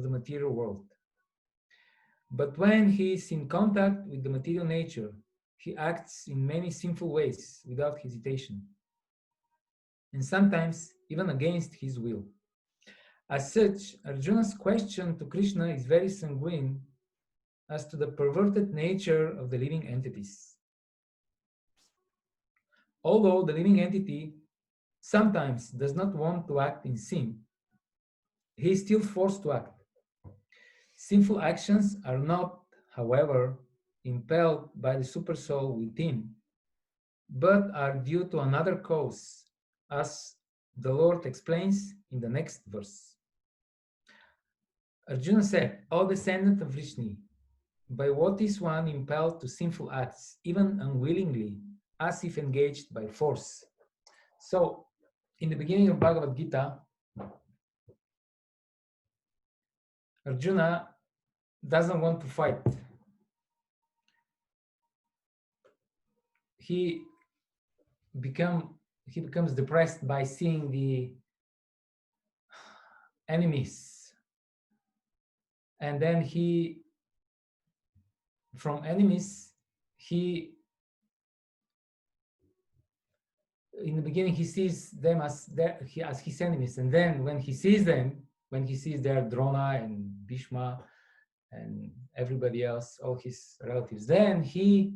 of the material world. But when he is in contact with the material nature, he acts in many sinful ways without hesitation, and sometimes even against his will. As such, Arjuna's question to Krishna is very sanguine as to the perverted nature of the living entities. Although the living entity sometimes does not want to act in sin, he is still forced to act. Sinful actions are not, however, impelled by the supersoul within, but are due to another cause, as the Lord explains in the next verse. Arjuna said, "O descendant of Vrishni, by what is one impelled to sinful acts, even unwillingly, as if engaged by force?" So, in the beginning of Bhagavad Gita, Arjuna doesn't want to fight. He becomes depressed by seeing the enemies, and then from enemies, in the beginning he sees them as his enemies, and then when he sees their Drona and Bhishma and everybody else, all his relatives, then he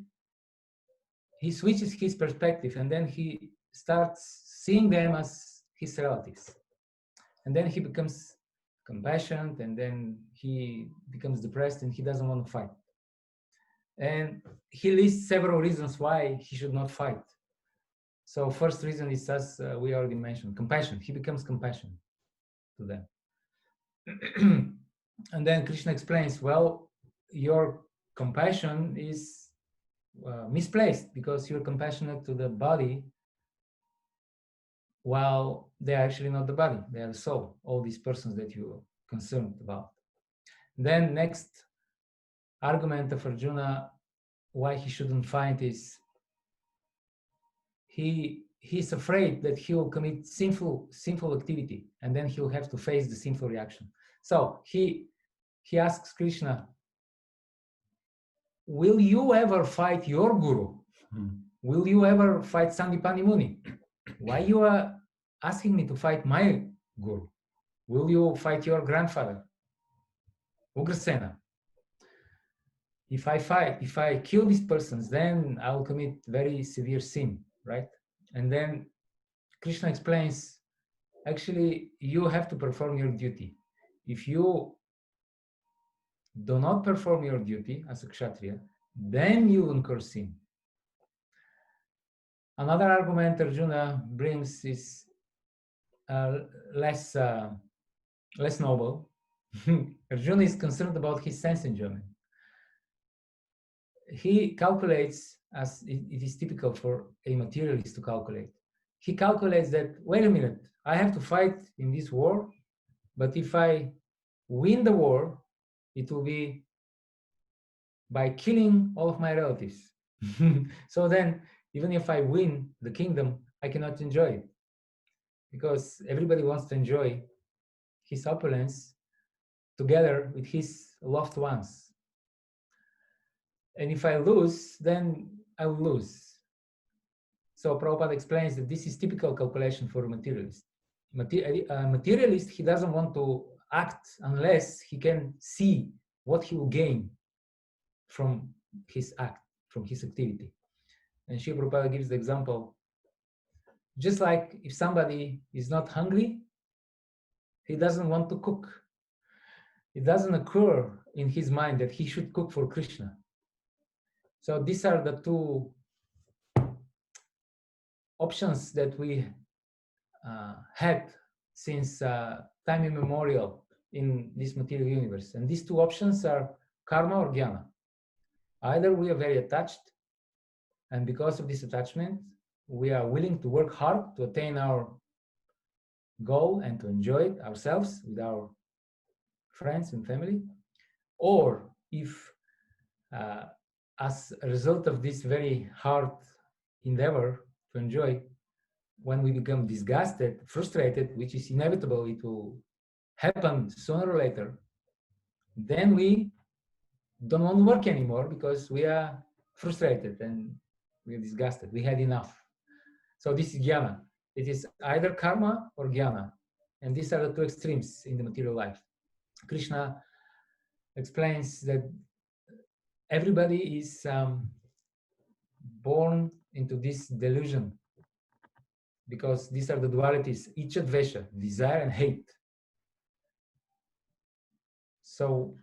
switches his perspective, and then he starts seeing them as his relatives, and then he becomes compassionate, and then he becomes depressed, and he doesn't want to fight. And he lists several reasons why he should not fight. So first reason is, as we already mentioned, compassion. He becomes compassionate to them. And then Krishna explains, well, your compassion is misplaced, because you're compassionate to the body while they're actually not the body, they are the soul, all these persons that you're concerned about. Then next argument of Arjuna why he shouldn't fight is he's afraid that he will commit sinful activity, and then he'll have to face the sinful reaction. So he asks Krishna, will you ever fight your guru? Will you ever fight Sandipani Muni? Why you are asking me to fight my guru? Will you fight your grandfather, Ugrasena? If I kill these persons, then I will commit very severe sin, right? And then Krishna explains, actually, you have to perform your duty. If you do not perform your duty as a Kshatriya, then you incur sin. Another argument Arjuna brings is less noble. Arjuna is concerned about his sense enjoyment. He calculates, as it is typical for a materialist to calculate. He calculates that, wait a minute, I have to fight in this war, but if I win the war, it will be by killing all of my relatives. So then, even if I win the kingdom, I cannot enjoy it, because everybody wants to enjoy his opulence together with his loved ones. And if I lose, then I will lose. So Prabhupada explains that this is typical calculation for a materialist. A materialist, he doesn't want to act unless he can see what he will gain from his act, from his activity. And Sri Prabhupada gives the example, just like if somebody is not hungry, he doesn't want to cook. It doesn't occur in his mind that he should cook for Krishna. So these are the two options that we had since time immemorial in this material universe. And these two options are karma or jnana. Either we are very attached, and because of this attachment, we are willing to work hard to attain our goal and to enjoy it ourselves with our friends and family. Or if, as a result of this very hard endeavor to enjoy, when we become disgusted, frustrated, which is inevitable, it will happen sooner or later, then we don't want to work anymore because we are frustrated and we are disgusted. We had enough. So this is jnana. It is either karma or jnana. And these are the two extremes in the material life. Krishna explains that everybody is born into this delusion because these are the dualities, icha dvesha, desire and hate. So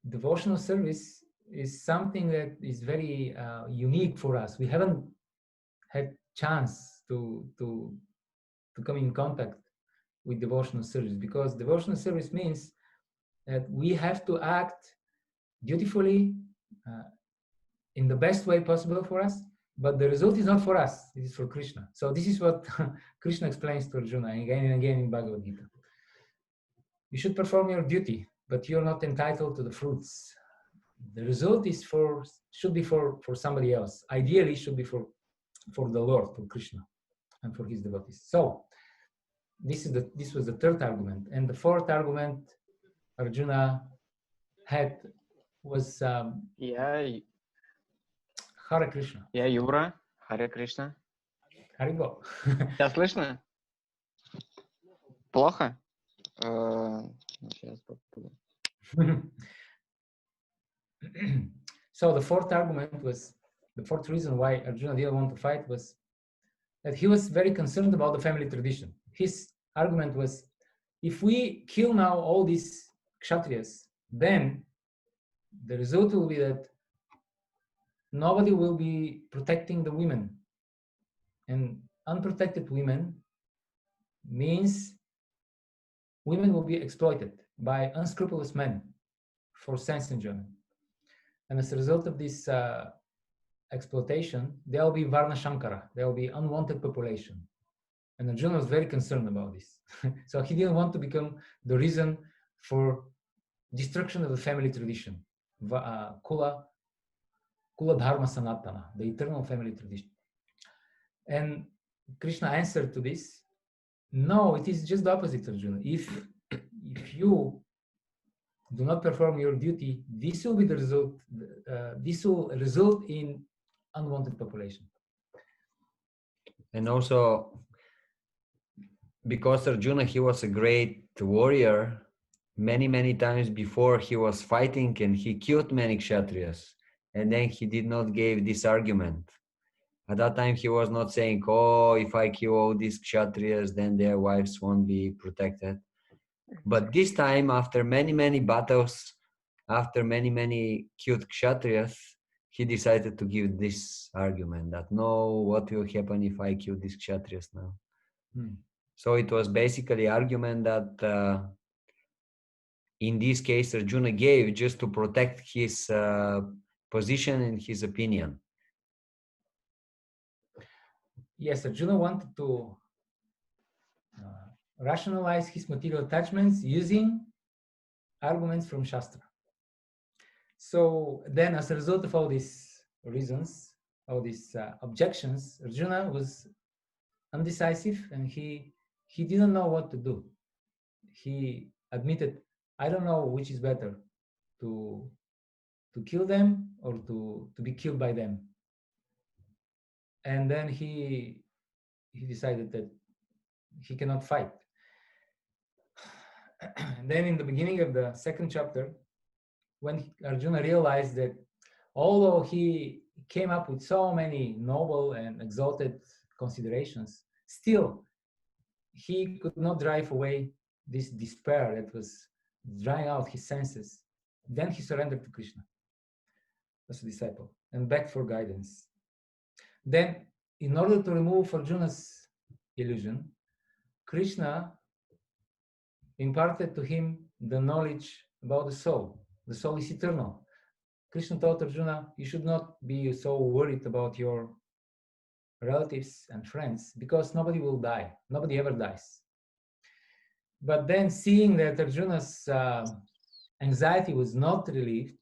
devotional service is something that is very unique for us. We haven't had chance to come in contact with devotional service, because devotional service means that we have to act dutifully in the best way possible for us, but the result is not for us, it is for Krishna. So this is what Krishna explains to Arjuna again and again in Bhagavad Gita. You should perform your duty, but you're not entitled to the fruits. The result is should be for somebody else. Ideally, should be for the Lord, for Krishna, and for his devotees. So this was the third argument, and the fourth argument Arjuna had was Hare Krishna. Юра. Харе Кришна. Харибол. Тебя слышно? Плохо? Сейчас попробую. So the fourth argument was, the fourth reason why Arjuna didn't want to fight was that he was very concerned about the family tradition. His argument was, if we kill now all these kshatriyas, then the result will be that nobody will be protecting the women. And unprotected women means women will be exploited by unscrupulous men for sense enjoyment. And as a result of this exploitation, there will be Varna Shankara, there will be unwanted population. And Arjuna was very concerned about this. So he didn't want to become the reason for destruction of the family tradition, Kula Dharma Sanatana, the eternal family tradition. And Krishna answered to this, no, it is just the opposite, Arjuna. If you do not perform your duty, this will be the result. This will result in unwanted population. And also, because Arjuna, he was a great warrior, many times before he was fighting and he killed many kshatriyas, and then he did not give this argument. At that time, he was not saying, oh, if I kill all these kshatriyas, then their wives won't be protected. But this time, after many battles, after many killed kshatriyas, he decided to give this argument that, no, what will happen if I kill these kshatriyas now? So it was basically argument that in this case, Arjuna gave just to protect his position and his opinion. Yes, Arjuna wanted to rationalize his material attachments using arguments from Shastra. So then, as a result of all these reasons, all these objections, Arjuna was undecisive and he didn't know what to do. He admitted, I don't know which is better, to kill them or to be killed by them. And then he decided that he cannot fight. And then in the beginning of the second chapter, when Arjuna realized that although he came up with so many noble and exalted considerations, still he could not drive away this despair that was drying out his senses. Then he surrendered to Krishna as a disciple and begged for guidance. Then, in order to remove Arjuna's illusion, Krishna imparted to him the knowledge about the soul. The soul is eternal. Krishna told Arjuna, you should not be so worried about your relatives and friends because nobody will die. Nobody ever dies. But then, seeing that Arjuna's anxiety was not relieved,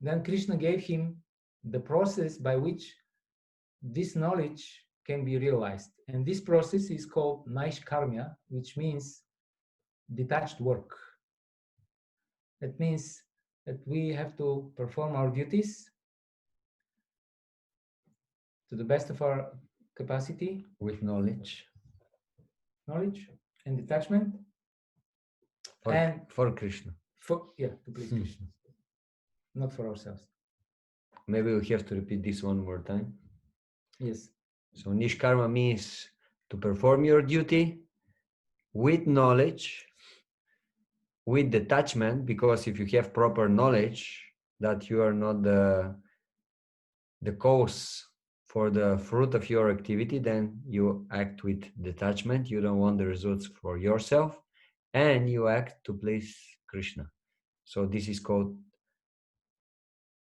then Krishna gave him the process by which this knowledge can be realized. And this process is called Naishkarmya, which means detached work. That means that we have to perform our duties to the best of our capacity, with knowledge and detachment, for Krishna. To please Krishna, not for ourselves. Maybe we have to repeat this one more time. Yes. So nishkarma means to perform your duty with knowledge, with detachment, because if you have proper knowledge that you are not the cause for the fruit of your activity, then you act with detachment. You don't want the results for yourself, and you act to please Krishna. So this is called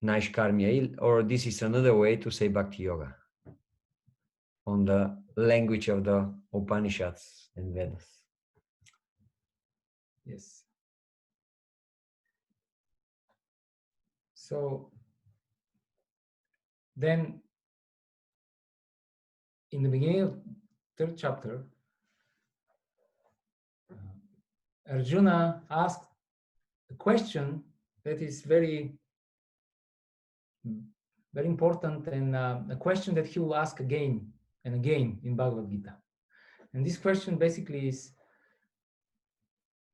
Naishkarmya, or this is another way to say Bhakti Yoga on the language of the Upanishads and Vedas. Yes. So then, in the beginning of third chapter, Arjuna asked a question that is very, very important, and a question that he will ask again and again in Bhagavad Gita. And this question basically is,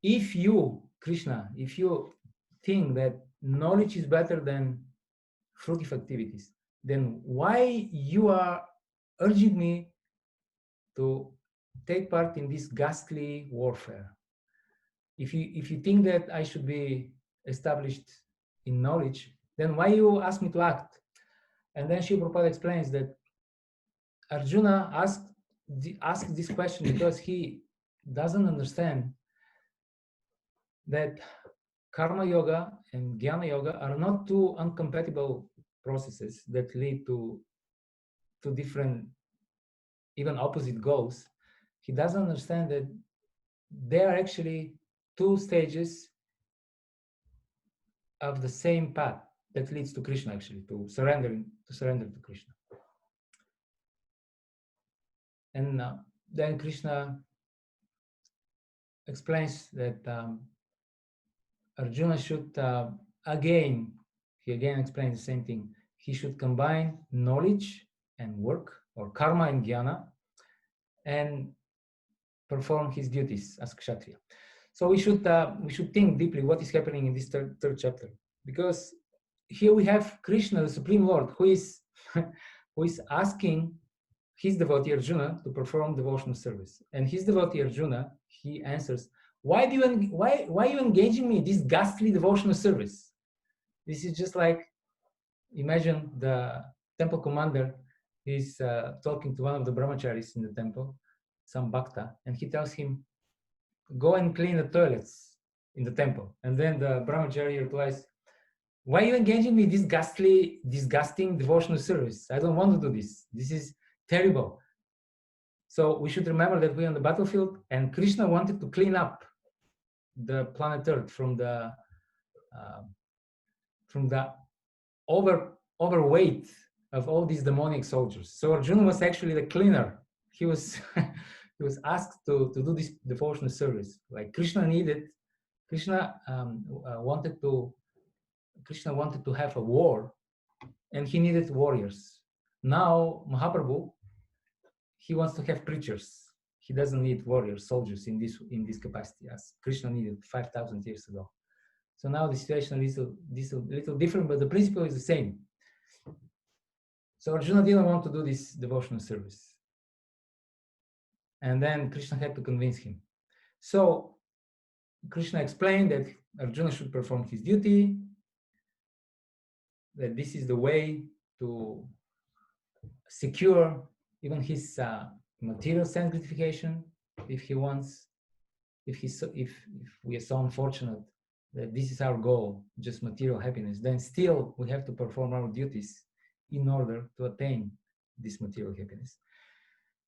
if you, Krishna, if you think that knowledge is better than fruitive activities, then why you are urging me to take part in this ghastly warfare? If you think that I should be established in knowledge, then why you ask me to act? And then Srila Prabhupada explains that Arjuna asked this question because he doesn't understand that karma yoga and jnana yoga are not two incompatible processes that lead to different, even opposite goals. He doesn't understand that they are actually two stages of the same path that leads to Krishna, actually, to surrender to Krishna. And then Krishna explains that Arjuna should he again explains the same thing. He should combine knowledge and work, or karma and jnana, and perform his duties as kshatriya. So we should think deeply what is happening in this third chapter, because here we have Krishna, the Supreme Lord, who is asking his devotee Arjuna to perform devotional service, and his devotee Arjuna, he answers, why are you engaging me in this ghastly devotional service? This is just like, imagine the temple commander is talking to one of the brahmacharis in the temple, some bhakta, and he tells him, go and clean the toilets in the temple. And then the brahmachari replies, why are you engaging me in this disgusting devotional service? I don't want to do this. This is terrible. So we should remember that we're on the battlefield, and Krishna wanted to clean up the planet Earth from the overweight of all these demonic soldiers. So Arjuna was actually the cleaner. He was he was asked to do this devotional service. Like Krishna wanted to have a war, and he needed warriors. Now Mahaprabhu, he wants to have preachers. He doesn't need warriors, soldiers in this capacity, as Krishna needed 5,000 years ago. So now the situation is a little different, but the principle is the same. So Arjuna didn't want to do this devotional service. And then Krishna had to convince him. So Krishna explained that Arjuna should perform his duty, that this is the way to secure even his material sense gratification, if he wants, if we are so unfortunate that this is our goal, just material happiness, then still we have to perform our duties in order to attain this material happiness.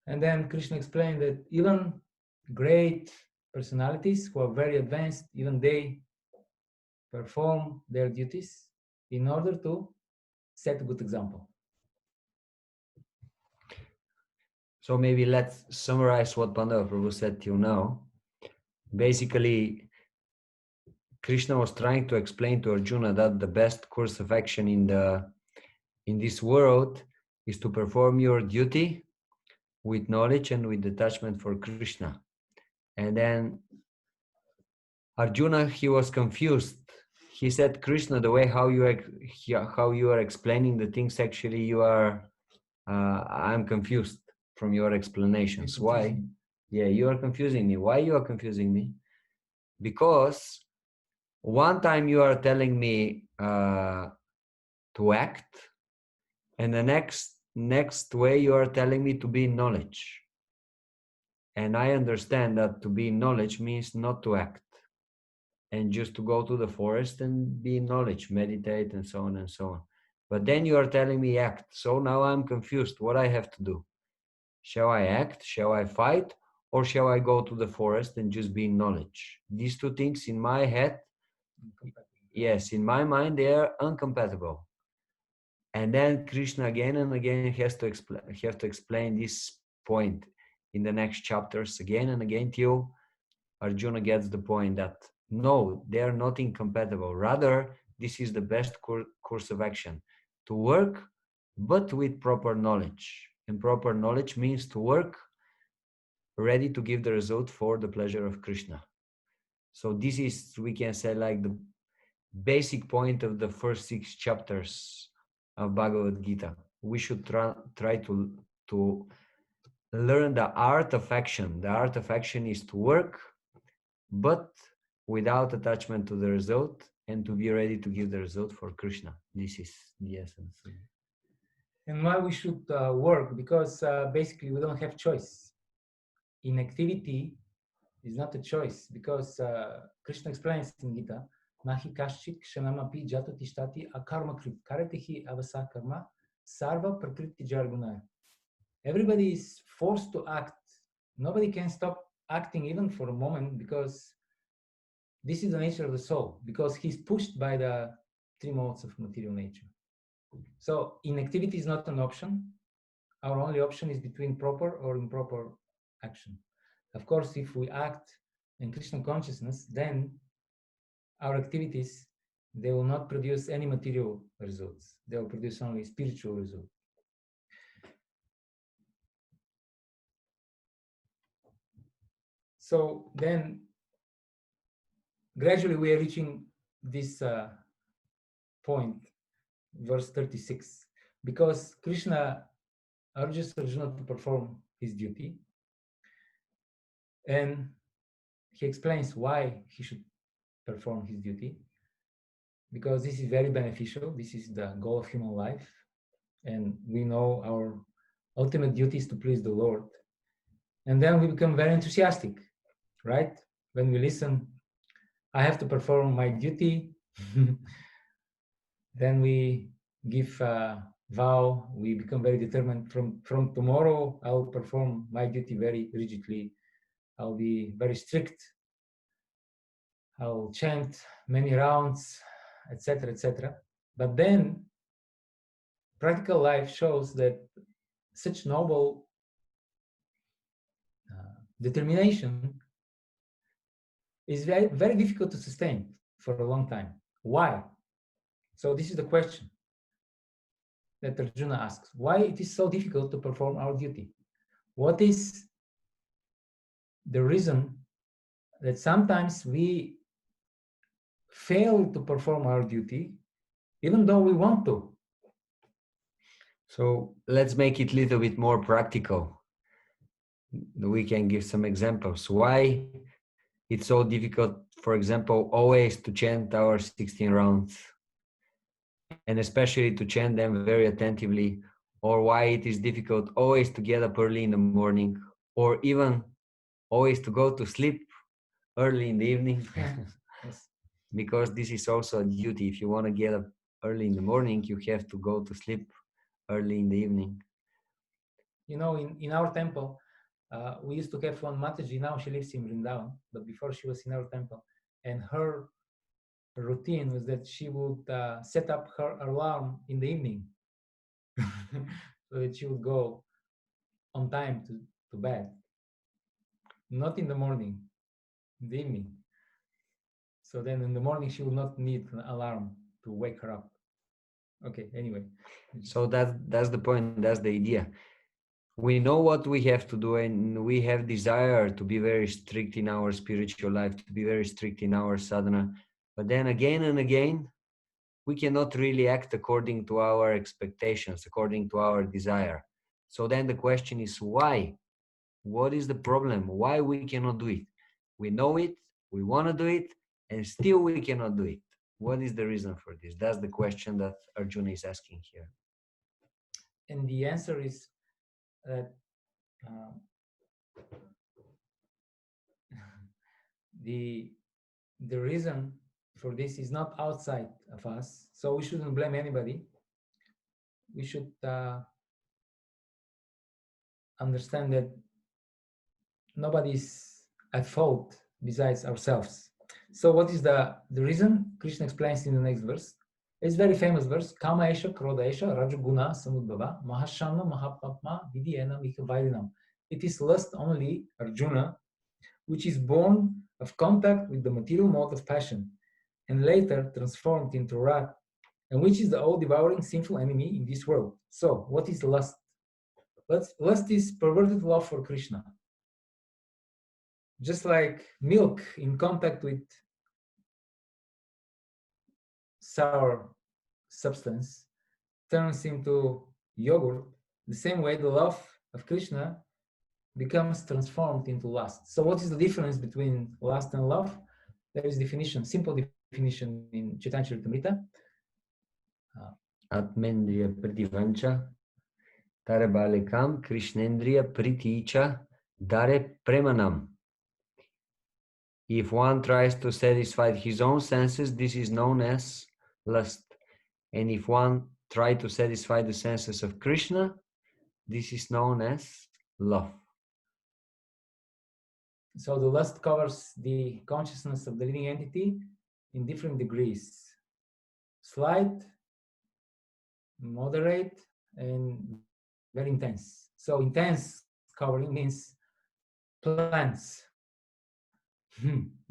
And then Krishna explained that even great personalities who are very advanced, even they perform their duties in order to set a good example. So maybe let's summarize what Pandava Prabhu said till now. Basically, Krishna was trying to explain to Arjuna that the best course of action in this world is to perform your duty with knowledge and with detachment for Krishna. And then Arjuna, he was confused. He said, Krishna, the way how you are explaining the things, actually you are, I'm confused from your explanations. Why? Yeah, you are confusing me. Why you are confusing me? Because one time you are telling me to act, and the next way you are telling me to be in knowledge. And I understand that to be in knowledge means not to act, and just to go to the forest and be in knowledge, meditate, and so on and so on. But then you are telling me act. So now I'm confused what I have to do. Shall I act? Shall I fight? Or shall I go to the forest and just be in knowledge? These two things in my head, yes, in my mind, they are incompatible. And then Krishna again and again has to explain this point in the next chapters again and again till Arjuna gets the point that no, they are not incompatible. Rather, this is the best course of action. To work, but with proper knowledge. And proper knowledge means to work ready to give the result for the pleasure of Krishna. So this is, we can say, like the basic point of the first 6 chapters of Bhagavad Gita. We should try to learn the art of action. The art of action is to work, but without attachment to the result, and to be ready to give the result for Krishna. This is the essence. And why we should work? Because basically we don't have choice. Inactivity is not a choice, because Krishna explains in Gita, Nahi kaschit kshanamapi jato tishtati akarma krit karatihi avasa karma sarva prakriti jarguna. Everybody is forced to act. Nobody can stop acting even for a moment, because this is the nature of the soul, because he's pushed by the 3 modes of material nature. So inactivity is not an option. Our only option is between proper or improper action. Of course, if we act in Krishna consciousness, then our activities, they will not produce any material results. They will produce only spiritual results. So then, gradually we are reaching this point, verse 36, because Krishna urges Arjuna to perform his duty, and he explains why he should perform his duty, because this is very beneficial. This is the goal of human life, and we know our ultimate duty is to please the Lord. And then we become very enthusiastic, right? When we listen, I have to perform my duty. Then we give a vow, we become very determined. From tomorrow, I'll perform my duty very rigidly. I'll be very strict. I'll chant many rounds, etc., etc. But then practical life shows that such noble determination is very, very difficult to sustain for a long time. Why? So this is the question that Arjuna asks. Why it is so difficult to perform our duty? What is the reason that sometimes we fail to perform our duty even though we want to? So let's make it a little bit more practical. We can give some examples. Why it's so difficult, for example, always to chant our 16 rounds, and especially to chant them very attentively, or why it is difficult always to get up early in the morning, or even always to go to sleep early in the evening. Yes. Because this is also a duty. If you want to get up early in the morning, you have to go to sleep early in the evening. You know, in our temple, we used to have one Mataji. Now she lives in Vrindavan, but before she was in our temple, and her routine was that she would set up her alarm in the evening so that she would go on time to bed. Not in the morning, in the evening. So then in the morning she will not need an alarm to wake her up. Okay, anyway. So that's the point, that's the idea. We know what we have to do, and we have desire to be very strict in our spiritual life, to be very strict in our sadhana. But then again and again, we cannot really act according to our expectations, according to our desire. So then the question is why? What is the problem? Why we cannot do it? We know it, we want to do it, and still we cannot do it. What is the reason for this? That's the question that Arjuna is asking here. And the answer is that the reason for this is not outside of us, so we shouldn't blame anybody. We should understand that nobody's at fault besides ourselves. So what is the reason? Krishna explains in the next verse. It's a very famous verse. Kama esha kroda esha rajaguna samudbhava mahashana mahapapma vidyena mikavaidinam. It is lust only, Arjuna, which is born of contact with the material mode of passion and later transformed into wrath, and which is the all-devouring sinful enemy in this world. So what is lust? Lust is perverted love for Krishna. Just like milk in contact with sour substance turns into yogurt, the same way the love of Krishna becomes transformed into lust. So what is the difference between lust and love? There is definition, simple definition in Chaitanya Charitamrita. Atmendriya pritivancha tare balikam krishnendriya priticha dare premanam. If one tries to satisfy his own senses, this is known as lust. And if one tries to satisfy the senses of Krishna, this is known as love. So the lust covers the consciousness of the living entity in different degrees. Slight, moderate, and very intense. So intense covering means plants.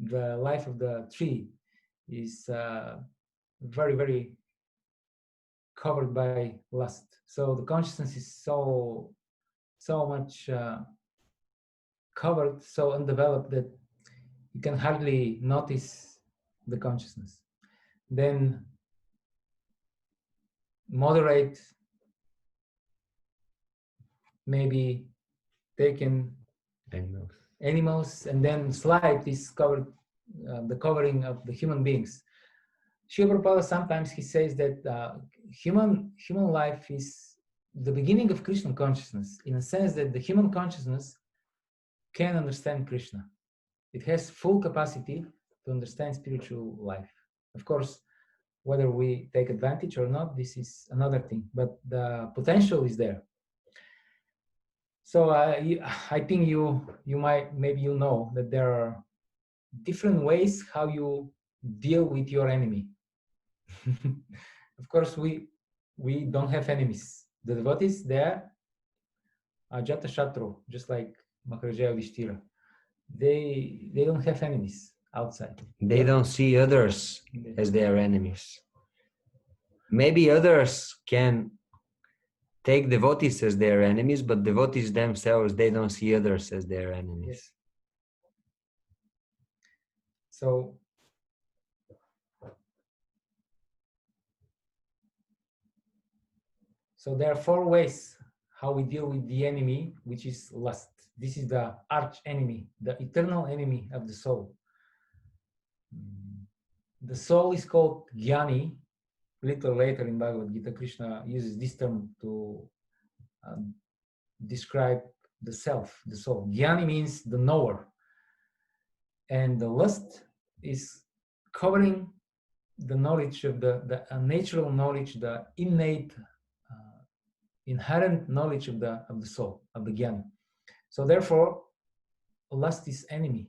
The life of the tree is very, very covered by lust. So the consciousness is so much covered, so undeveloped that you can hardly notice the consciousness. Then moderate, maybe taken animals, and then slight is covered, the covering of the human beings. Srila Prabhupada sometimes he says that human life is the beginning of Krishna consciousness, in a sense that the human consciousness can understand Krishna. It has full capacity to understand spiritual life. Of course, whether we take advantage or not, this is another thing, but the potential is there. So I think you might, maybe you know that there are different ways how you deal with your enemy. Of course, we don't have enemies. The devotees, they are Ajata Shatru, just like Maharajaya Yudhishthira. They don't have enemies outside. They don't see others as their enemies. Maybe others can take devotees as their enemies, but devotees themselves, they don't see others as their enemies. Yes. So there are 4 ways how we deal with the enemy, which is lust. This is the arch enemy, the eternal enemy of the soul. The soul is called Jnani. A little later in Bhagavad Gita, Krishna uses this term to describe the self, the soul. Jnani means the knower. And the lust is covering the knowledge of the natural knowledge, the innate, inherent knowledge of the soul, of the Jnani. So therefore, lust is enemy.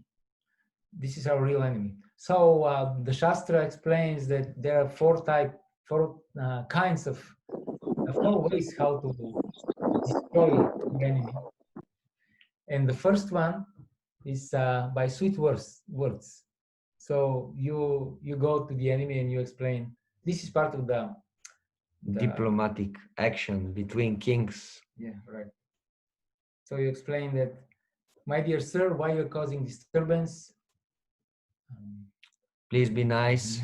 This is our real enemy. So the Shastra explains that there are 4 kinds of 4 ways how to destroy the enemy. And the first one is by sweet words. So you go to the enemy and you explain. This is part of the diplomatic action between kings. Yeah, right. So you explain that, my dear sir, why you're causing disturbance? Please be nice.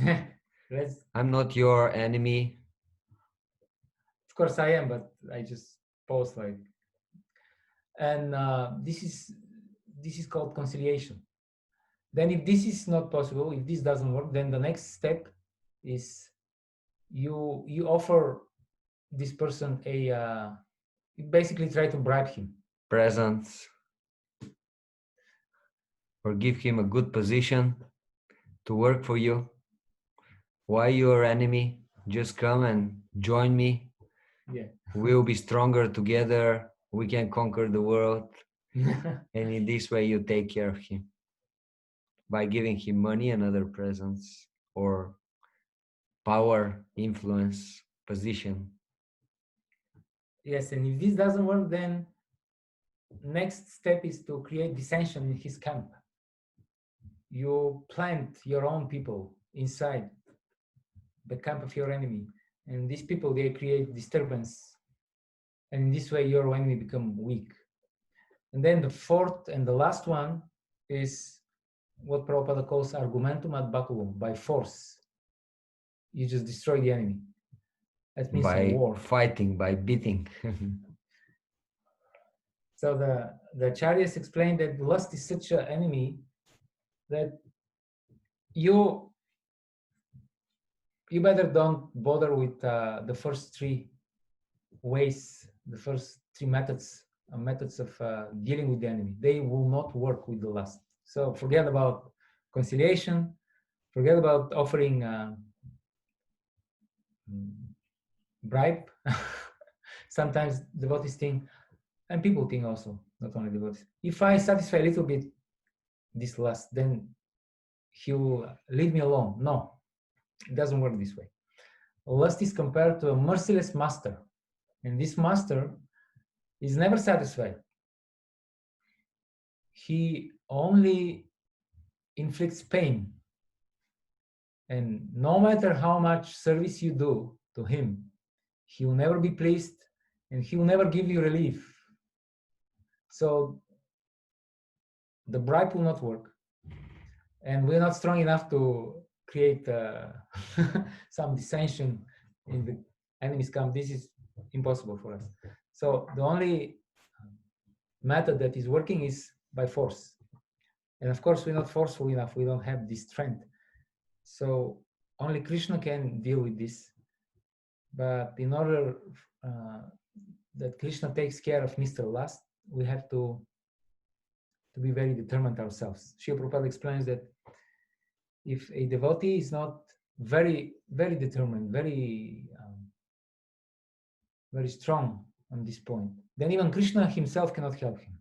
Let's, I'm not your enemy. of course I am, but I just post like, and this is called conciliation. Then if this is not possible, if this doesn't work, then the next step is you offer this person a you basically try to bribe him. Presents. Or give him a good position to work for you. Why your enemy? Just come and join me. Yeah. We'll be stronger together. We can conquer the world. And in this way, you take care of him by giving him money and other presents or power, influence, position. Yes, and if this doesn't work, then next step is to create dissension in his camp. You plant your own people inside the camp of your enemy, and these people, they create disturbance, and in this way your enemy become weak. And then the fourth and the last one is what Prabhupada calls argumentum ad baculum, by force. You just destroy the enemy. That means by a war. Fighting, by beating. So the Acharyas explained that lust is such an enemy that you better don't bother with the first three ways, the first three methods of dealing with the enemy. They will not work with the lust. So forget about conciliation, forget about offering bribe. Sometimes devotees think, and people think also, not only devotees, if I satisfy a little bit this lust, then he will leave me alone. No, it doesn't work this way. Lust is compared to a merciless master, and this master is never satisfied. He only inflicts pain, and no matter how much service you do to him, he will never be pleased, and he will never give you relief. So the bribe will not work, and we're not strong enough to create some dissension in the enemy's camp. This is impossible for us. So the only method that is working is by force. And of course, we're not forceful enough. We don't have this strength. So only Krishna can deal with this. But in order that Krishna takes care of Mr. Lust, we have to be very determined ourselves. Srila Prabhupada explains that if a devotee is not very, very determined, very strong on this point, then even Krishna himself cannot help him.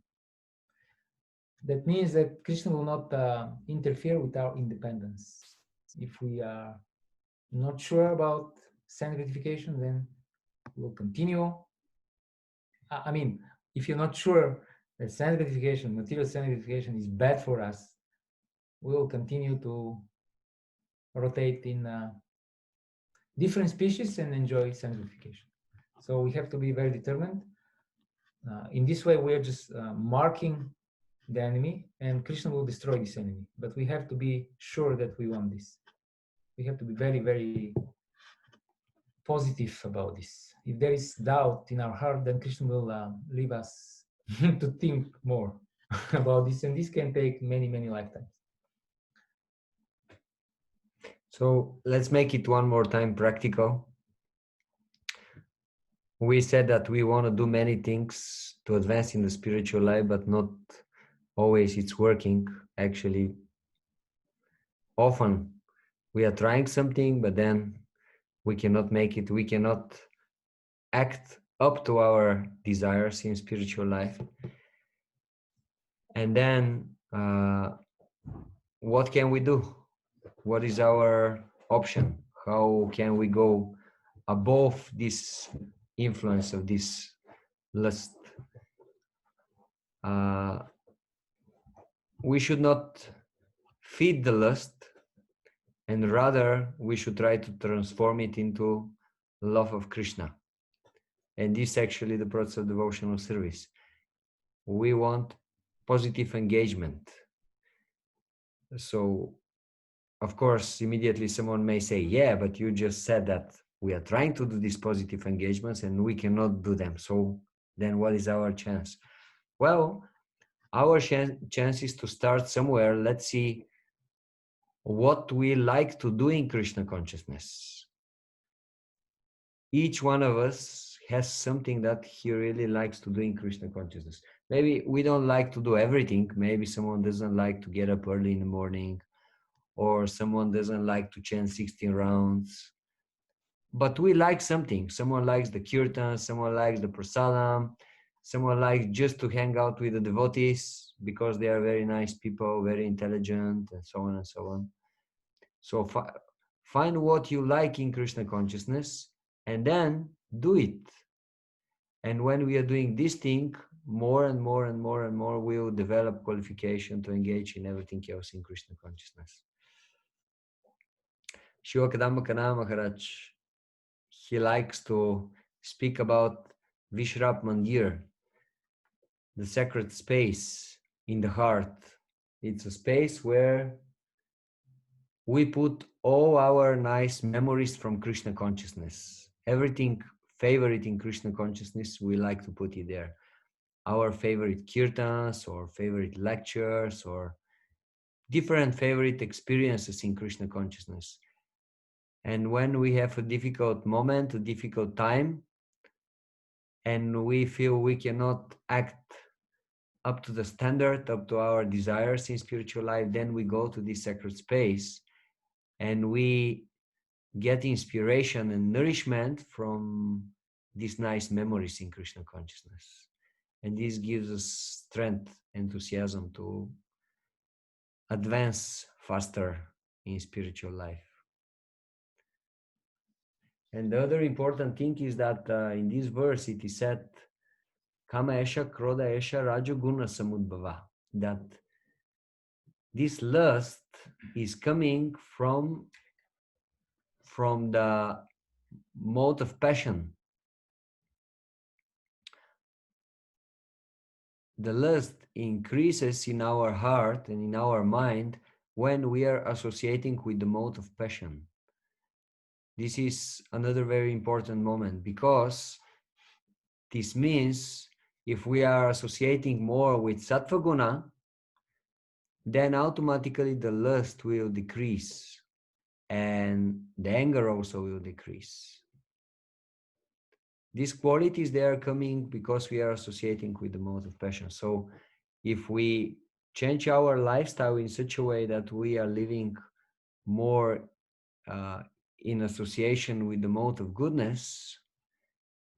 That means that Krishna will not interfere with our independence. If we are not sure about sense gratification, then we'll continue. I mean, if you're not sure that sense gratification, material sense gratification is bad for us, we'll continue to rotate in different species and enjoy sense gratification. So we have to be very determined. In this way, we're just marking the enemy, and Krishna will destroy this enemy. But we have to be sure that we want this. We have to be very, very positive about this. If there is doubt in our heart, then Krishna will leave us to think more about this, and this can take many, many lifetimes. So let's make it one more time practical. We said that we want to do many things to advance in the spiritual life, but not always it's working. Actually, often we are trying something, but then we cannot make it. We cannot act up to our desires in spiritual life. And then what can we do? What is our option? How can we go above this influence of this lust? We should not feed the lust, and rather we should try to transform it into love of Krishna. And this is actually the process of devotional service. We want positive engagement. So, of course, immediately someone may say, yeah, but you just said that we are trying to do these positive engagements and we cannot do them. So then what is our chance? Well, our chance is to start somewhere. Let's see what we like to do in Krishna consciousness. Each one of us has something that he really likes to do in Krishna consciousness. Maybe we don't like to do everything. Maybe someone doesn't like to get up early in the morning, or someone doesn't like to chant 16 rounds. But we like something. Someone likes the kirtan, someone likes the prasadam, someone likes just to hang out with the devotees because they are very nice people, very intelligent, and so on and so on. So find what you like in Krishna consciousness and then do it. And when we are doing this thing, more and more and more and more, we will develop qualification to engage in everything else in Krishna consciousness. Shiva Kadamba Kana Maharaj, he likes to speak about Vishrap Mandir, the sacred space in the heart. It's a space where we put all our nice memories from Krishna consciousness. Everything favorite in Krishna consciousness, we like to put it there. Our favorite kirtans or favorite lectures or different favorite experiences in Krishna consciousness. And when we have a difficult moment, a difficult time, and we feel we cannot act up to the standard, up to our desires in spiritual life, then we go to this sacred space and we get inspiration and nourishment from these nice memories in Krishna consciousness. And this gives us strength, enthusiasm to advance faster in spiritual life. And the other important thing is that in this verse it is said, Kama esha krodha esha rajoguna samudbhava, that this lust is coming from the mode of passion. The lust increases in our heart and in our mind when we are associating with the mode of passion. This is another very important moment, because this means if we are associating more with Sattva-Guna, then automatically the lust will decrease and the anger also will decrease. These qualities, they are coming because we are associating with the mode of passion. So if we change our lifestyle in such a way that we are living more in association with the mode of goodness,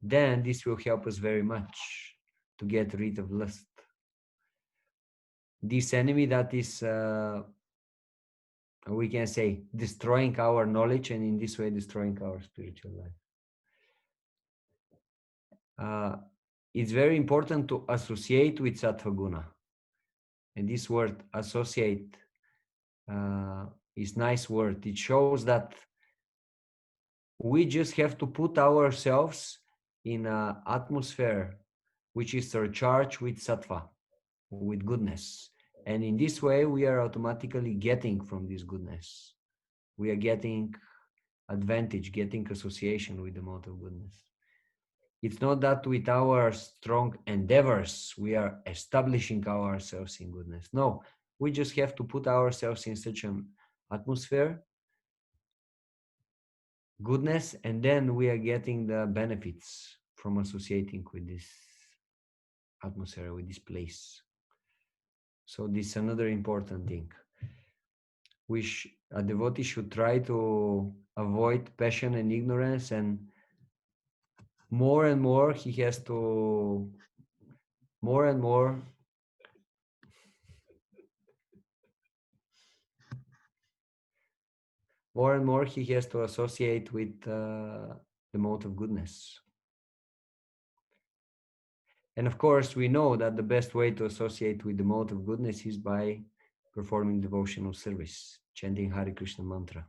then this will help us very much to get rid of lust. This enemy that is, we can say, destroying our knowledge and in this way destroying our spiritual life. It's very important to associate with Sattva-Guna. And this word associate is a nice word. It shows that we just have to put ourselves in an atmosphere which is surcharged with sattva, with goodness. And in this way, we are automatically getting from this goodness. We are getting advantage, getting association with the mode of goodness. It's not that with our strong endeavors, we are establishing ourselves in goodness. No, we just have to put ourselves in such an atmosphere, goodness, and then we are getting the benefits from associating with this atmosphere, with this place. So this is another important thing. A devotee should try to avoid passion and ignorance, and more he has to more and more he has to associate with the mode of goodness. And of course, we know that the best way to associate with the mode of goodness is by performing devotional service, chanting Hare Krishna mantra.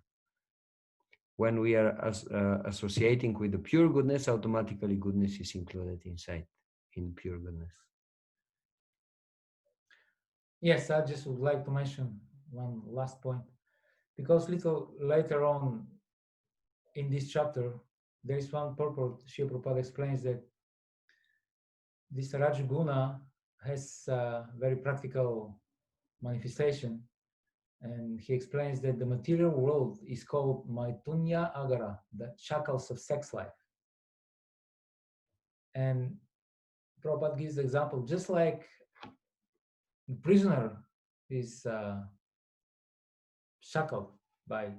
when we are associating with the pure goodness, automatically goodness is included inside, in pure goodness. Yes, I just would like to mention one last point, because little later on in this chapter, there is one purport. Shri Prabhupada explains that this Rajaguna has a very practical manifestation, and he explains that the material world is called Maitunya Agara, the shackles of sex life. And Prabhupada gives the example, just like the prisoner is shackled by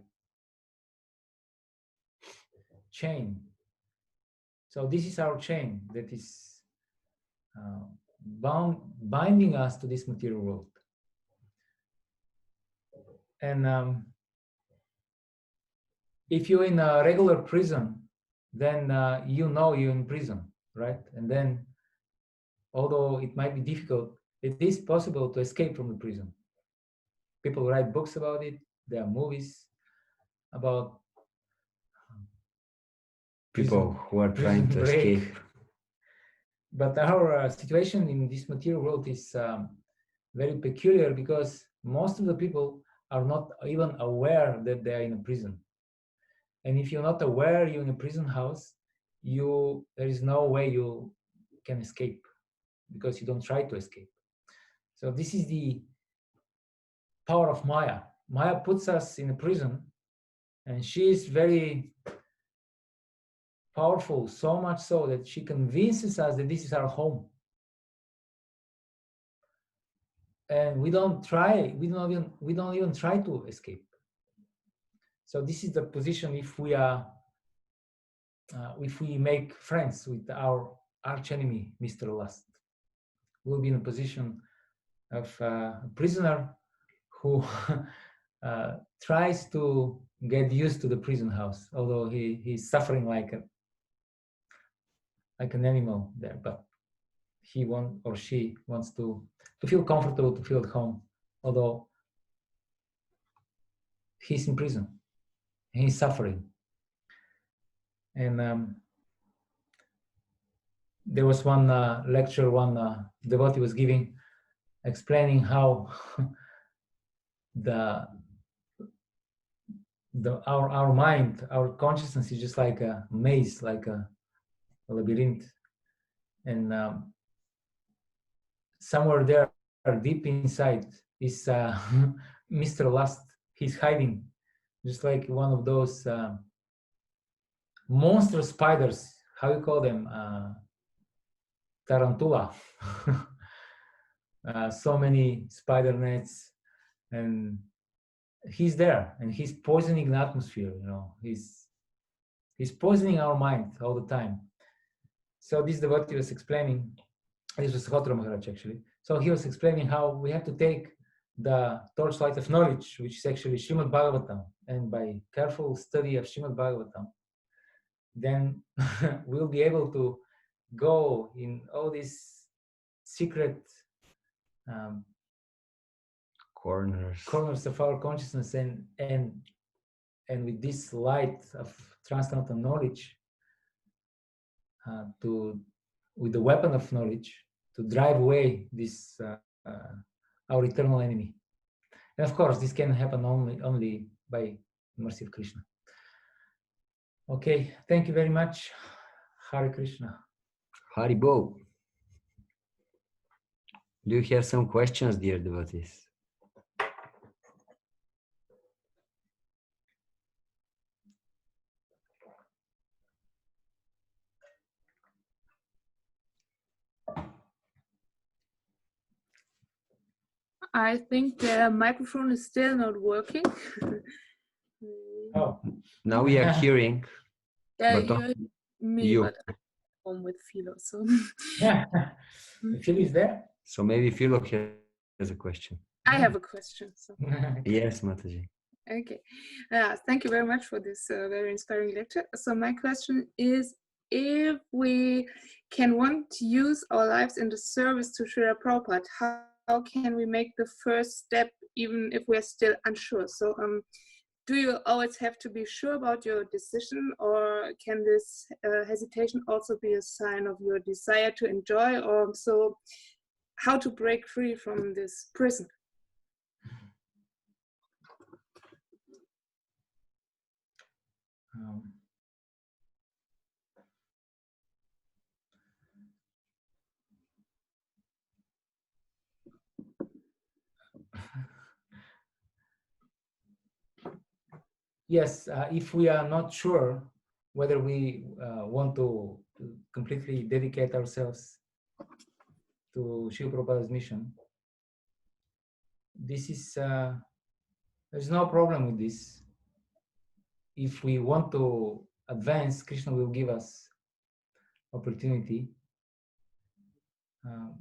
chain. So this is our chain that is binding us to this material world. And if you're in a regular prison, then you know you're in prison, right? And then, although it might be difficult, it is possible to escape from the prison. People write books about it. There are movies about people who are trying to escape. But our situation in this material world is very peculiar, because most of the people are not even aware that they are in a prison. And if you're not aware you're in a prison house, there is no way you can escape, because you don't try to escape. So this is the power of Maya. Maya puts us in a prison, and she is very powerful, so much so that she convinces us that this is our home. And we don't even try to escape. So this is the position if we make friends with our arch enemy, Mr. Lust. We'll be in a position of a prisoner who tries to get used to the prison house, although he's suffering like an animal there, but he or she wants to feel comfortable, to feel at home, although he's in prison, he's suffering. And there was one lecture one devotee was giving, explaining how our mind, our consciousness is just like a maze, like a labyrinth, and somewhere there, deep inside, is Mr. Lust. He's hiding, just like one of those monster spiders. How you call them? Tarantula. So many spider nets, and he's there, and he's poisoning the atmosphere. He's poisoning our mind all the time. So this devotee was explaining. This was Hotra Maharaj, actually. So he was explaining how we have to take the torchlight of knowledge, which is actually Shrimad Bhagavatam, and by careful study of Shrimad Bhagavatam, then we'll be able to go in all these secret corners of our consciousness, and with this light of transcendental knowledge, with the weapon of knowledge, to drive away this our eternal enemy. And of course, this can happen only by mercy of Krishna. Okay, thank you very much. Hare Krishna. Haribo. Do you have some questions, dear devotees? I think the microphone is still not working. Oh. Now we are hearing. Yeah, but me, but I'm home with Philo, so. Philo is there? So maybe Philo has a question. I have a question. So. Yes, Mataji. Okay. Thank you very much for this very inspiring lecture. So my question is, if we want to use our lives in the service to Srila Prabhupada, how can we make the first step, even if we're still unsure? So do you always have to be sure about your decision, or can this hesitation also be a sign of your desire to enjoy? Or so, how to break free from this prison? Yes, if we are not sure whether we want to completely dedicate ourselves to Srila Prabhupada's mission, this is, there's no problem with this. If we want to advance, Krishna will give us opportunity.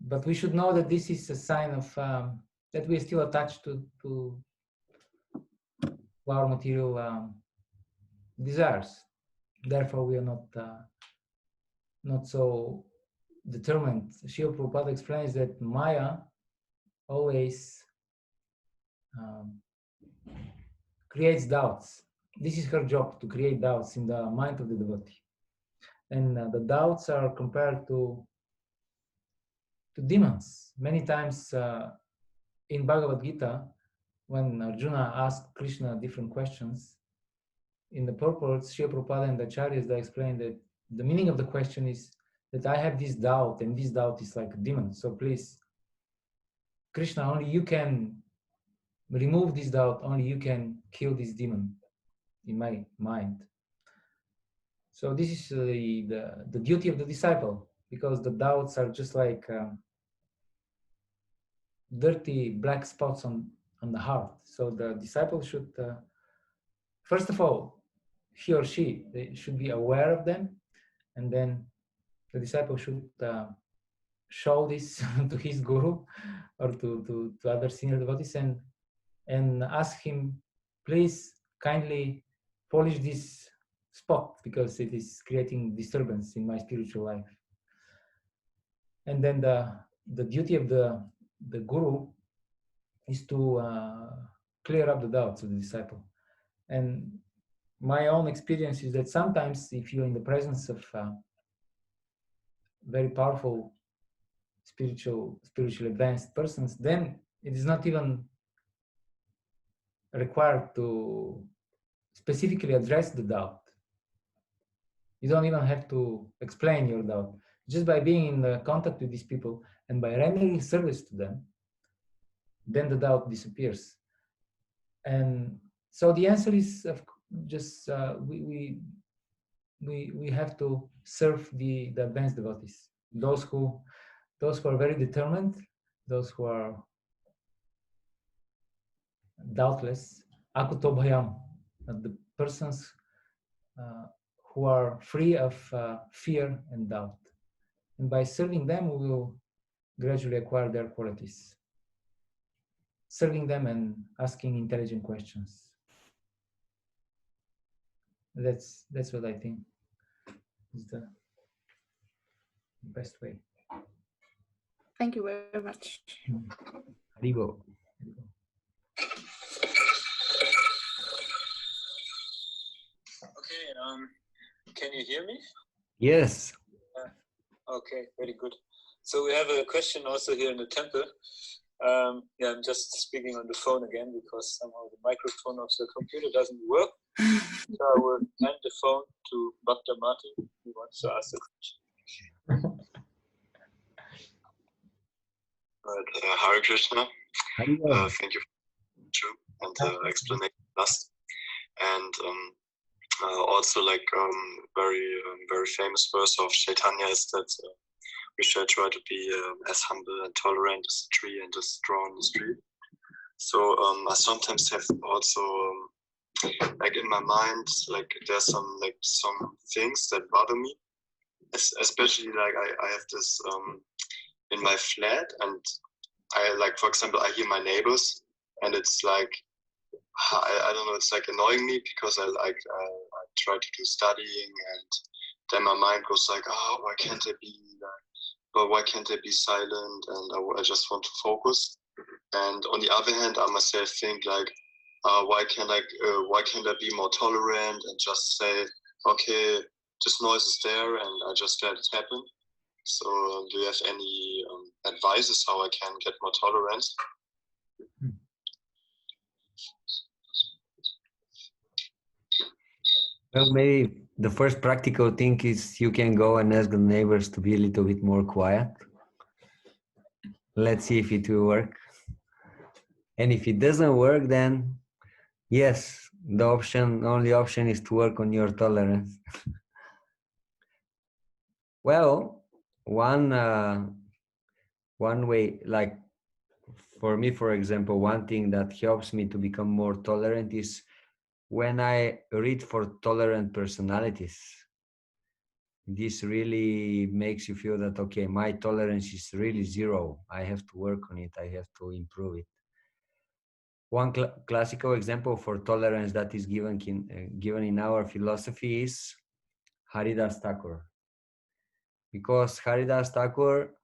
But we should know that this is a sign of that we are still attached to our material desires. Therefore, we are not so determined. Srila Prabhupada explains that Maya always creates doubts. This is her job, to create doubts in the mind of the devotee. And the doubts are compared to demons. Many times in Bhagavad Gita, when Arjuna asked Krishna different questions, in the purports, Srila Prabhupada and the Acharyas, they explain that the meaning of the question is that I have this doubt, and this doubt is like a demon. So please, Krishna, only you can remove this doubt, only you can kill this demon in my mind. So this is the duty of the disciple, because the doubts are just like dirty black spots on the heart. So the disciple should, first of all, he or she, they should be aware of them, and then the disciple should show this to his guru or to other senior devotees and ask him, please kindly polish this spot because it is creating disturbance in my spiritual life. And then the duty of the guru is to clear up the doubts of the disciple. And my own experience is that sometimes if you're in the presence of very powerful spiritually advanced persons, then it is not even required to specifically address the doubt. You don't even have to explain your doubt. Just by being in contact with these people and by rendering service to them, then the doubt disappears. And so the answer is just we have to serve the advanced devotees, those who are very determined, those who are doubtless, akuto bhayam, the persons who are free of fear and doubt. And by serving them, we will gradually acquire their qualities. Serving them and asking intelligent questions. That's what I think is the best way. Thank you very much. Haribo. Okay, can you hear me? Yes. Okay, very good. So we have a question also here in the temple. Yeah, I'm just speaking on the phone again because somehow the microphone of the computer doesn't work. So I will hand the phone to Dr. Martin, who wants to ask the question. Hare Krishna. Haribo. Thank you for the explanation last. And also, like very famous verse of Chaitanya is that we should try to be as humble and tolerant as a tree and as strong as a tree. So I sometimes have also like in my mind, like there's some things that bother me, especially like I have this in my flat, and I like, for example, I hear my neighbors, and it's like I don't know, it's like annoying me because I try to do studying, and then my mind goes like, oh, why can't they be like, but why can't they be silent? And I just want to focus. And on the other hand, I myself think like, why can't I be more tolerant and just say, okay, this noise is there and I just let it happen? So do you have any advices how I can get more tolerant? Well, maybe the first practical thing is you can go and ask the neighbors to be a little bit more quiet. Let's see if it will work. And if it doesn't work, then yes, the only option is to work on your tolerance. Well, one way, like for me, for example, one thing that helps me to become more tolerant is when I read for tolerant personalities. This really makes you feel that, okay, my tolerance is really zero. I have to work on it. I have to improve it. One classical example for tolerance that is given in our philosophy is Haridas Thakur. Because Haridas Thakur,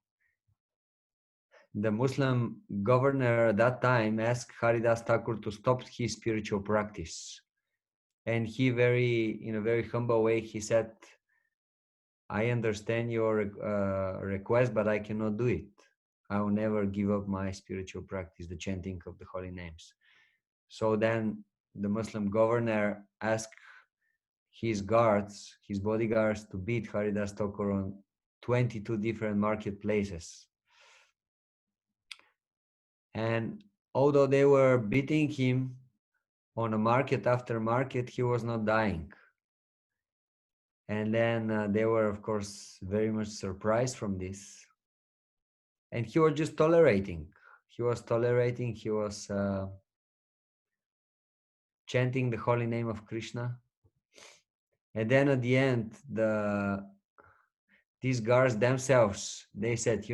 the Muslim governor at that time, asked Haridas Thakur to stop his spiritual practice. And he in a very humble way, he said, I understand your request, but I cannot do it. I will never give up my spiritual practice, the chanting of the holy names. So then the Muslim governor asked his bodyguards, to beat Haridas Thakur on 22 different marketplaces. And although they were beating him on a market after market, he was not dying. And then they were, of course, very much surprised from this. And he was just tolerating. He was chanting the holy name of Krishna. And then at the end, these guards themselves, they said,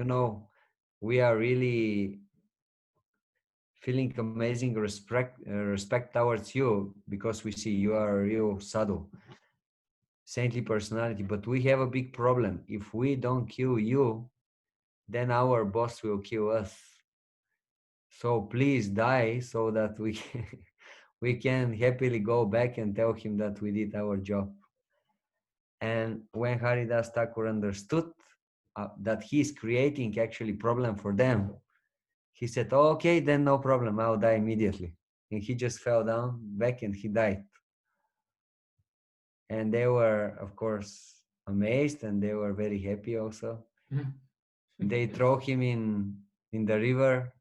we are really feeling amazing respect towards you, because we see you are a real sadhu, saintly personality, but we have a big problem. If we don't kill you, then our boss will kill us. So please die so that we can happily go back and tell him that we did our job. And when Haridas Thakur understood that he's creating actually problem for them, he said, oh, okay, then no problem, I'll die immediately. And he just fell down back and he died. And they were, of course, amazed, and they were very happy also. They throw him in the river.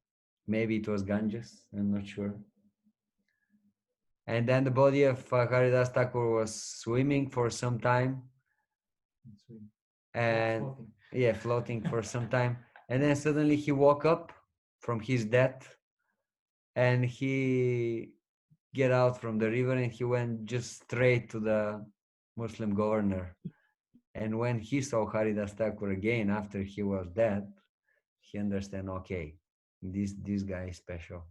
Maybe it was Ganges, I'm not sure. And then the body of Haridas Thakur was swimming for some time. And floating for some time. And then suddenly he woke up from his death, and he get out from the river, and he went just straight to the Muslim governor. And when he saw Haridas Thakur again after he was dead, he understand, okay, this guy is special.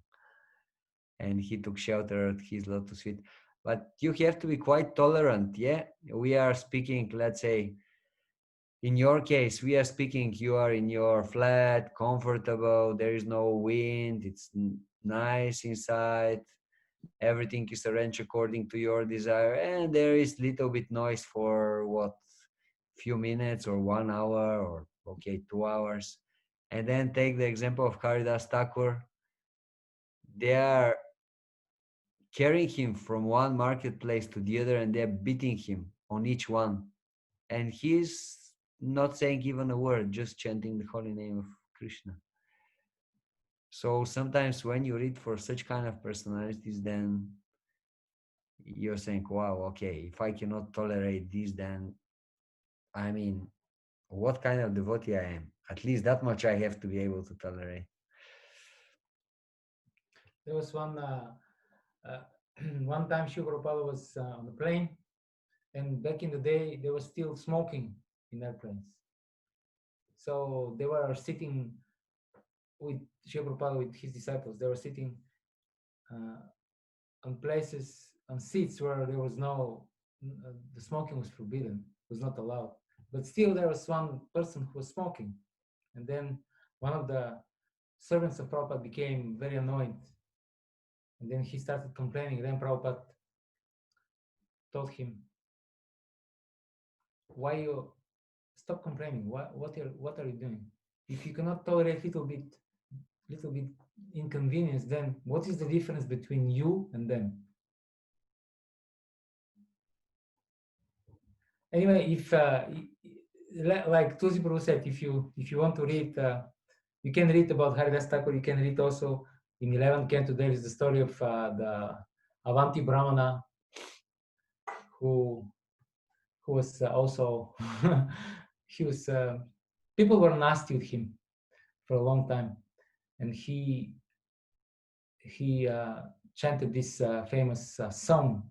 And he took shelter at his lotus feet. But you have to be quite tolerant. Yeah, we are speaking, let's say, in your case, we are speaking, you are in your flat, comfortable, there is no wind, it's nice inside, everything is arranged according to your desire, and there is little bit noise for few minutes or 1 hour or 2 hours. And then take the example of Haridas Thakur. They are carrying him from one marketplace to the other, and they're beating him on each one. And he's not saying even a word, just chanting the holy name of Krishna. So sometimes when you read for such kind of personalities, then you're saying, wow, okay, if I cannot tolerate this, then I mean, what kind of devotee I am? At least that much I have to be able to tolerate. There was one time Shri Prabhupada was on the plane, and back in the day, they were still smoking in airplanes. So they were sitting with Shri Prabhupada, with his disciples. They were sitting on seats where there was the smoking was forbidden, was not allowed. But still there was one person who was smoking. And then one of the servants of Prabhupada became very annoyed And then he started complaining. Then Prabhupada told him, why you stop complaining? What are you doing? If you cannot tolerate little bit inconvenience, then what is the difference between you and them? Anyway, if like Tulsi Prabhu said, if you want to read, you can read about Haridas Thakur. You can read also in 11th canto. There is the story of the Avanti Brahmana, who was also he was people were nasty with him for a long time, and he chanted this famous song.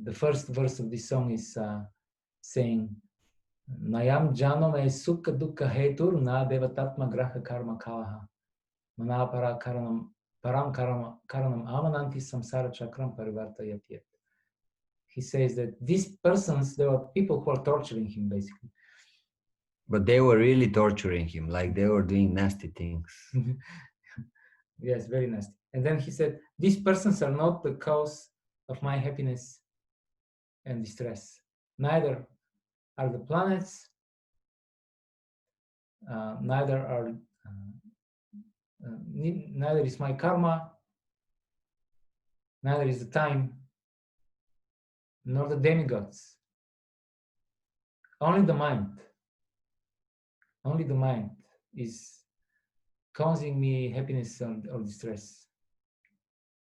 The first verse of this song is saying, Nayam jano me sukha dukkha hetur na devatatma graha karma kalaha manapara karanam param karanam amananti samsara chakram parivartayat. He says that these persons, there were people who are torturing him basically. But they were really torturing him, like they were doing nasty things. Yes, very nasty. And then he said, these persons are not the cause of my happiness and distress. Neither are the planets, neither is my karma, neither is the time, nor the demigods. Only the mind is causing me happiness or distress.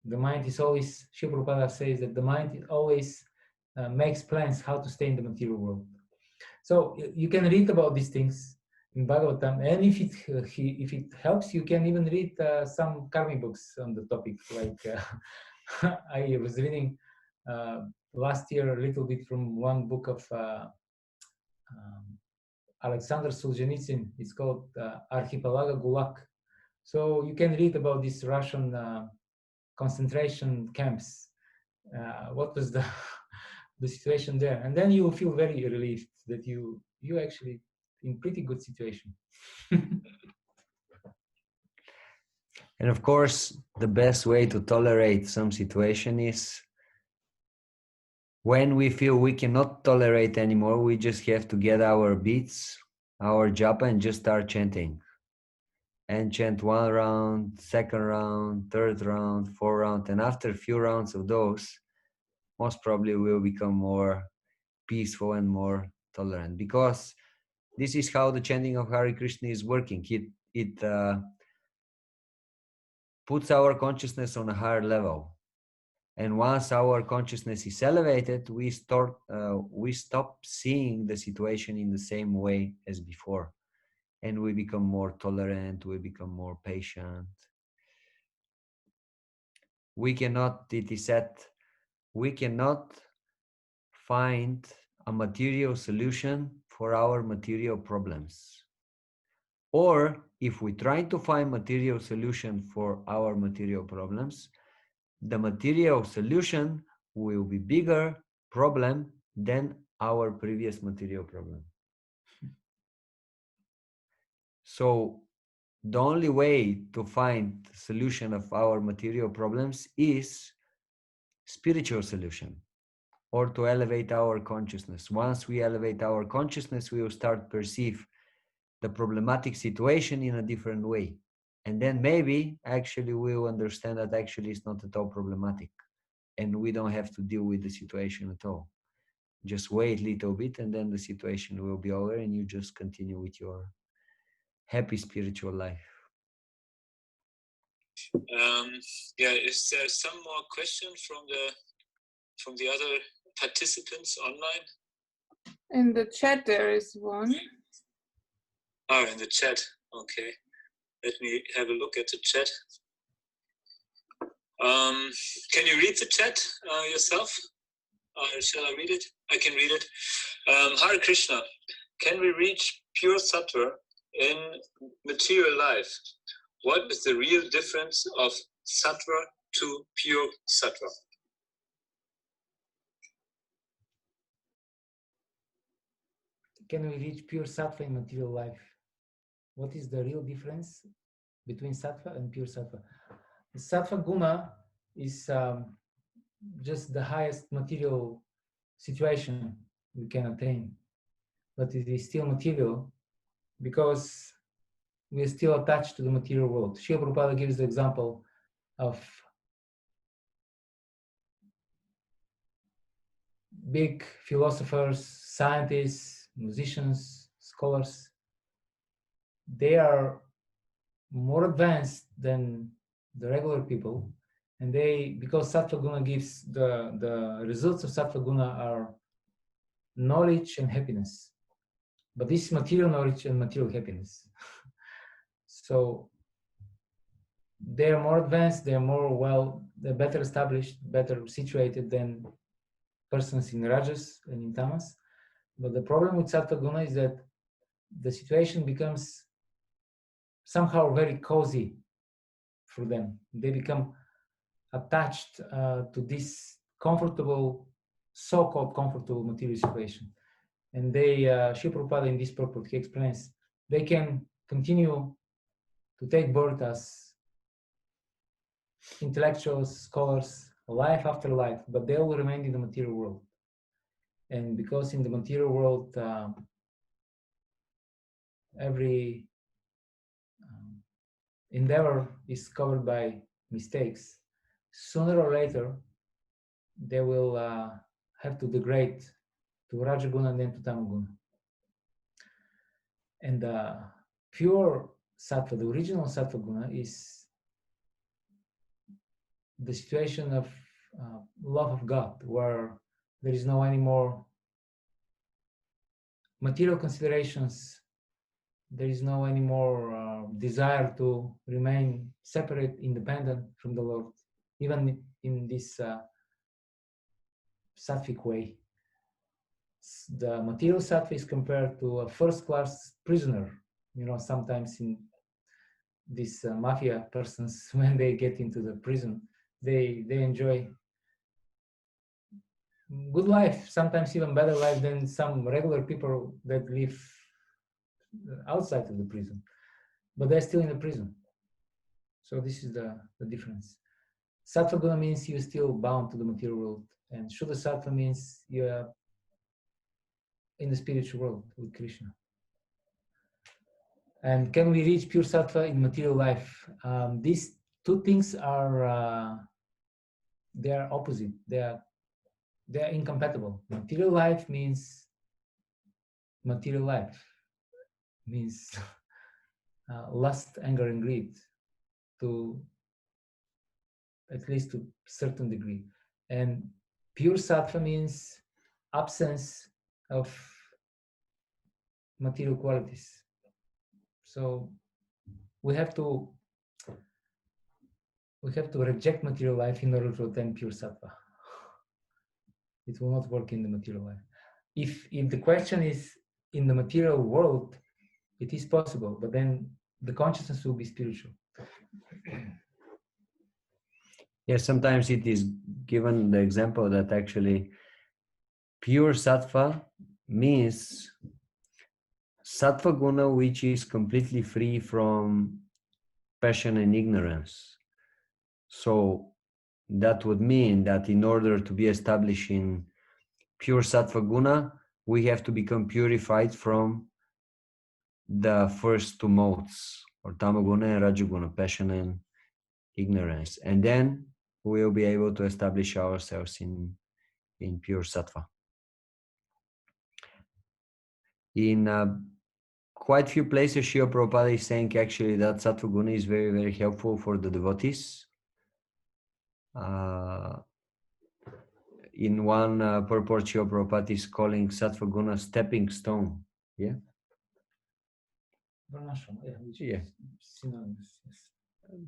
The mind is always, Shri Prabhupada says that the mind always makes plans how to stay in the material world. So you can read about these things in Bhagavatam, and if it helps, you can even read some karmic books on the topic. Like I was reading last year a little bit from one book of Alexander Solzhenitsyn. It's called Archipelago Gulag. So you can read about these Russian concentration camps. What was the situation there? And then you will feel very relieved that you actually in pretty good situation. And of course, the best way to tolerate some situation is when we feel we cannot tolerate anymore, we just have to get our beats, our japa, and just start chanting. And chant one round, second round, third round, fourth round. And after a few rounds of those, most probably we'll become more peaceful and more tolerant. Because this is how the chanting of Hare Krishna is working. It puts our consciousness on a higher level. And once our consciousness is elevated, we stop seeing the situation in the same way as before. And we become more tolerant, we become more patient. It is said, we cannot find a material solution for our material problems. Or if we try to find material solution for our material problems, the material solution will be bigger problem than our previous material problem. So the only way to find solution of our material problems is spiritual solution, or to elevate our consciousness. Once we elevate our consciousness, we will start perceive the problematic situation in a different way. And then maybe actually we will understand that actually it's not at all problematic. And we don't have to deal with the situation at all. Just wait a little bit and then the situation will be over and you just continue with your happy spiritual life. Yeah, is there some more question from the other participants online? In the chat there is one. Oh, in the chat. Okay. Let me have a look at the chat. Can you read the chat yourself? Shall I read it? I can read it. Hare Krishna. Can we reach pure sattva in material life? What is the real difference of sattva to pure sattva? Can we reach pure sattva in material life? What is the real difference between sattva and pure sattva? The Sattva-Guna is just the highest material situation we can attain, but it is still material because we are still attached to the material world. Srila Prabhupada gives the example of big philosophers, scientists, musicians, scholars. They are more advanced than the regular people, and because Sattva-Guna gives the results of Sattva-Guna are knowledge and happiness, but this is material knowledge and material happiness. So they're more advanced, they're better established, better situated than persons in Rajas and in Tamas. But the problem with Sattva-Guna is that the situation becomes somehow very cozy for them. They become attached to this comfortable, so-called comfortable material situation. And Srila Prabhupada in this purport, he explains, they can continue to take birth as intellectuals, scholars, life after life, but they will remain in the material world. And because in the material world, every endeavor is covered by mistakes, sooner or later, they will have to degrade to Rajaguna and then to Tamaguna. And pure Sattva, the original Sattva-Guna, is the situation of love of God, where there is no any more material considerations, there is no any more desire to remain separate, independent from the Lord, even in this sattvic way. The material sattva is compared to a first-class prisoner. You know, sometimes in these mafia persons, when they get into the prison, they enjoy good life, sometimes even better life than some regular people that live outside of the prison, but they're still in the prison. So this is the difference. Sattva-Guna means you're still bound to the material world, and Shuddha Sattva means you're in the spiritual world with Krishna. And can we reach pure Sattva in material life? These two things are they are opposite. They are incompatible. Material life means material life. Means lust, anger, and greed, to at least to a certain degree. And pure Sattva means absence of material qualities. So we have to reject material life in order to attain pure Sattva. It will not work in the material life. If the question is in the material world, it is possible, but then the consciousness will be spiritual. Yes, sometimes it is given the example that actually pure Sattva means Sattva-Guna which is completely free from passion and ignorance. So that would mean that in order to be established in pure Sattva-Guna, we have to become purified from the first two modes, or Tamaguna and Rajaguna, passion and ignorance. And then we will be able to establish ourselves in pure Sattva. In quite few places, Srila Prabhupada is saying actually that Sattva-Guna is very, very helpful for the devotees. In one purport, Srila Prabhupada is calling Sattva-Guna stepping stone. Yeah? Yeah.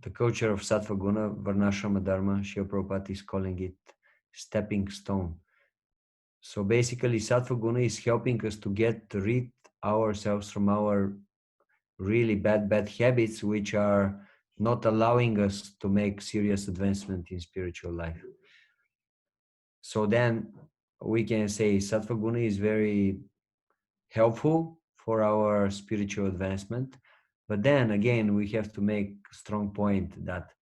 The culture of Sattva-Guna, Varnashrama Dharma, Srila Prabhupada is calling it stepping stone. So basically, Sattva-Guna is helping us to get rid ourselves from our really bad habits, which are not allowing us to make serious advancement in spiritual life. So then we can say Sattva-Guna is very helpful for our spiritual advancement. But then again, we have to make a strong point that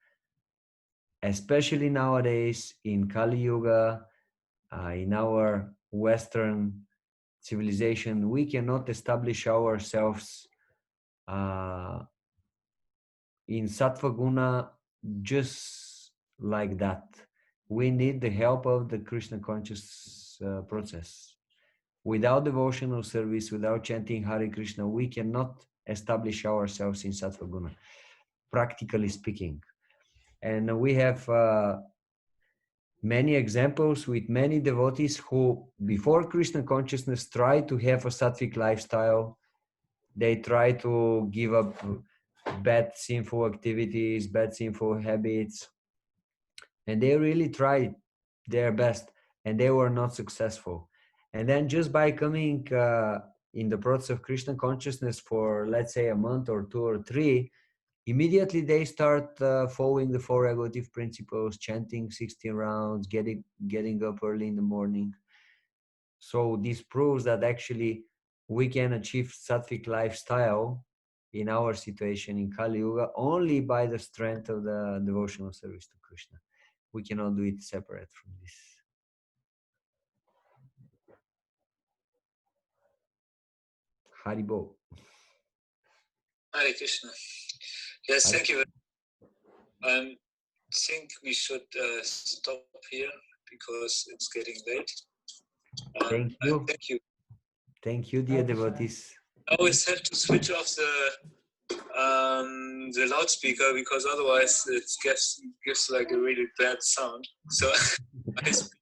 especially nowadays in Kali Yuga, in our Western civilization, we cannot establish ourselves in Sattva-Guna just like that. We need the help of the Krishna conscious process. Without devotional service, without chanting Hare Krishna, we cannot establish ourselves in Sattva-Guna, practically speaking. And we have many examples with many devotees who, before Krishna consciousness, try to have a sattvic lifestyle. They try to give up bad sinful activities, bad sinful habits, and they really tried their best, and they were not successful. And then just by coming in the process of Krishna consciousness for, let's say, a month or 2 or 3, immediately they start following the 4 regulative principles, chanting 16 rounds, getting up early in the morning. So this proves that actually we can achieve sattvic lifestyle in our situation in Kali Yuga only by the strength of the devotional service to Krishna. We cannot do it separate from this. Haribo. Hare Krishna. Yes, thank you. I think we should stop here because it's getting late. Thank you. Thank you. Thank you, dear devotees. I always have to switch off the loudspeaker because otherwise it gives like a really bad sound. So I speak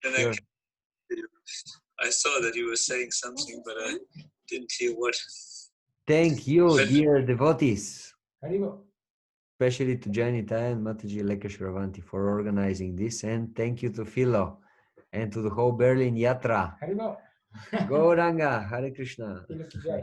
and Sure. I saw that you were saying something, but I didn't hear what. Thank you, dear devotees, Haribo. especially to Janita and Mataji Lekashravanti for organizing this, and thank you to Philo and to the whole Berlin Yatra. Haribo. Gauranga, Hare Krishna. Philo ki jai.